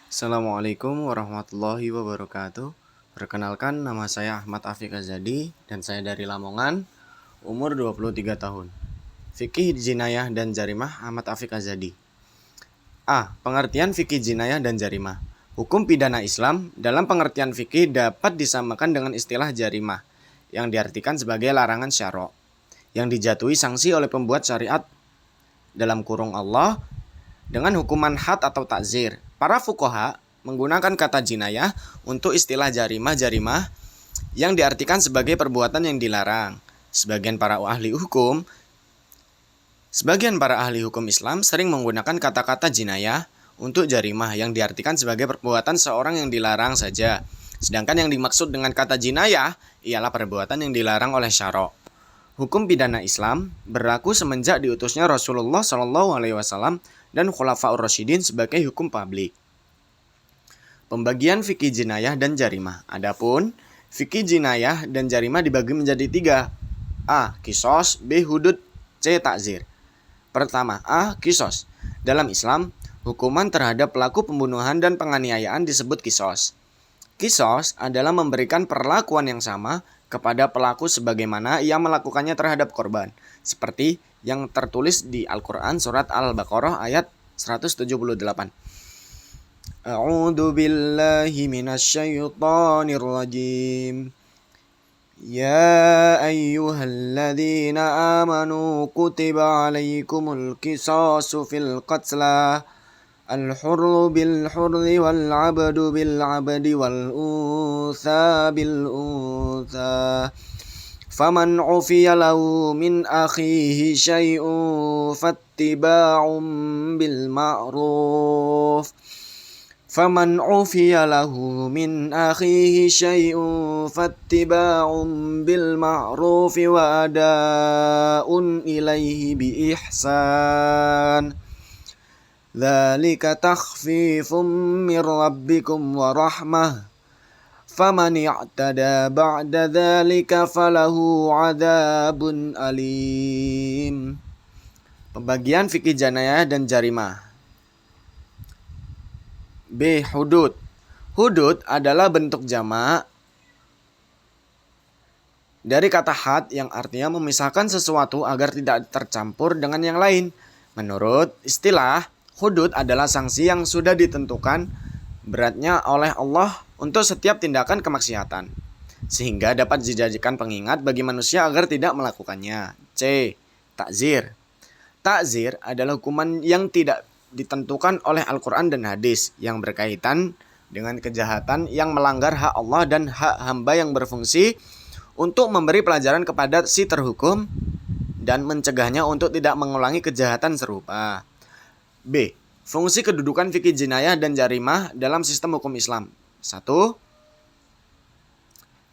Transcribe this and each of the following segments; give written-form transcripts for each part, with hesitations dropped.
Assalamualaikum warahmatullahi wabarakatuh. Perkenalkan, nama saya Ahmad Afiq Azadi dan saya dari Lamongan, umur 23 tahun. Fikih Jinayah dan Jarimah Ahmad Afiq Azadi. A. Pengertian fikih jinayah dan jarimah. Hukum pidana Islam dalam pengertian fikih dapat disamakan dengan istilah jarimah yang diartikan sebagai larangan syara' yang dijatuhi sanksi oleh pembuat syariat dalam kurung Allah dengan hukuman had atau takzir. Para fuqaha menggunakan kata jinayah untuk istilah jarimah yang diartikan sebagai perbuatan yang dilarang. Sebagian para ahli hukum Islam sering menggunakan kata-kata jinayah untuk jarimah yang diartikan sebagai perbuatan seorang yang dilarang saja. Sedangkan yang dimaksud dengan kata jinayah ialah perbuatan yang dilarang oleh syara'. Hukum pidana Islam berlaku semenjak diutusnya Rasulullah SAW dan Khulafaur Rasyidin sebagai hukum publik. Pembagian fikih jinayah dan jarimah. Adapun fikih jinayah dan jarimah dibagi menjadi 3. A. Qisas, B. Hudud, C. Takzir. Pertama, A. Qisas. Dalam Islam, hukuman terhadap pelaku pembunuhan dan penganiayaan disebut qisas. Qisas adalah memberikan perlakuan yang sama kepada pelaku sebagaimana ia melakukannya terhadap korban, seperti yang tertulis di Al-Quran surat Al-Baqarah ayat 178. A'udzu billahi minasyaitonir rajim. Ya ayyuhalladzina amanu kutiba alaikumul qisasu fil qatla al-hurru bil hurri wal 'abdu bil 'abdi wal untha bil untha faman 'ufiya lahu min akhihi syai'un fattiba'un bil ma'ruf فمن عفي له من أخيه شيء فاتباع بالمعروف وأداء إليه بإحسان ذلك تخفيف من ربكم ورحمة فمن اعتدى بعد ذلك فله عذاب أليم. Pembagian fikih jinayah dan jarimah. B. Hudud. Hudud adalah bentuk jamak dari kata had yang artinya memisahkan sesuatu agar tidak tercampur dengan yang lain. Menurut istilah, hudud adalah sanksi yang sudah ditentukan beratnya oleh Allah untuk setiap tindakan kemaksiatan, sehingga dapat dijadikan pengingat bagi manusia agar tidak melakukannya. C. Takzir. Takzir adalah hukuman yang tidak ditentukan oleh Al-Quran dan hadis yang berkaitan dengan kejahatan yang melanggar hak Allah dan hak hamba yang berfungsi untuk memberi pelajaran kepada si terhukum dan mencegahnya untuk tidak mengulangi kejahatan serupa. B. Fungsi kedudukan fikih jinayah dan jarimah dalam sistem hukum Islam. 1.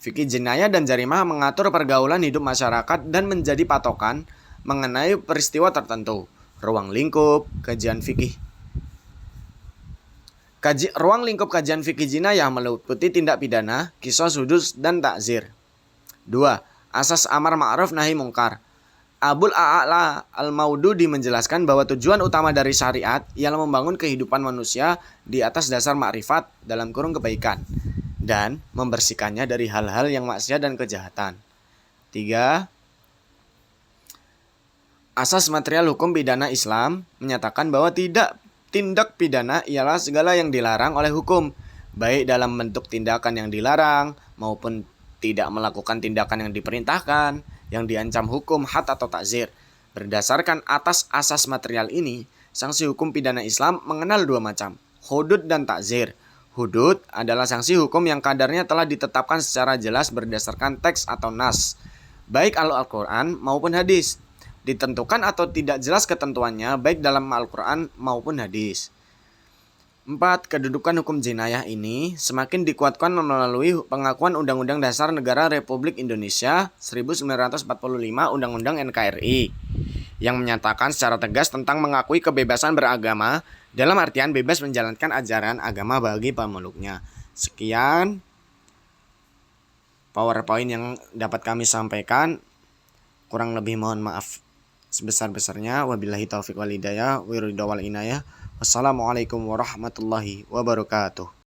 Fikih jinayah dan jarimah mengatur pergaulan hidup masyarakat dan menjadi patokan mengenai peristiwa tertentu. Ruang lingkup kajian fikih. Ruang lingkup kajian fikih jinayah meliputi tindak pidana, qisas, hudud, dan takzir. 2. Asas amar ma'ruf nahi mungkar. Abul A'la Al-Maududi menjelaskan bahwa tujuan utama dari syariat ialah membangun kehidupan manusia di atas dasar makrifat dalam kurung kebaikan dan membersihkannya dari hal-hal yang maksiat dan kejahatan. 3. Asas material hukum pidana Islam menyatakan bahwa tindak pidana ialah segala yang dilarang oleh hukum, baik dalam bentuk tindakan yang dilarang maupun tidak melakukan tindakan yang diperintahkan, yang diancam hukum had atau takzir. Berdasarkan atas asas material ini, sanksi hukum pidana Islam mengenal 2 macam, hudud dan takzir. Hudud adalah sanksi hukum yang kadarnya telah ditetapkan secara jelas berdasarkan teks atau nas, baik Al-Quran maupun hadis. Ditentukan atau tidak jelas ketentuannya baik dalam Al-Quran maupun hadis. 4. Kedudukan hukum jinayah ini semakin dikuatkan melalui pengakuan Undang-Undang Dasar Negara Republik Indonesia 1945 Undang-Undang NKRI yang menyatakan secara tegas tentang mengakui kebebasan beragama dalam artian bebas menjalankan ajaran agama bagi pemeluknya. Sekian PowerPoint yang dapat kami sampaikan. Kurang lebih mohon maaf sebesar-besarnya. Wabillahi taufiq wal hidayah wa ridha wal inayah. Wassalamualaikum warahmatullahi wabarakatuh.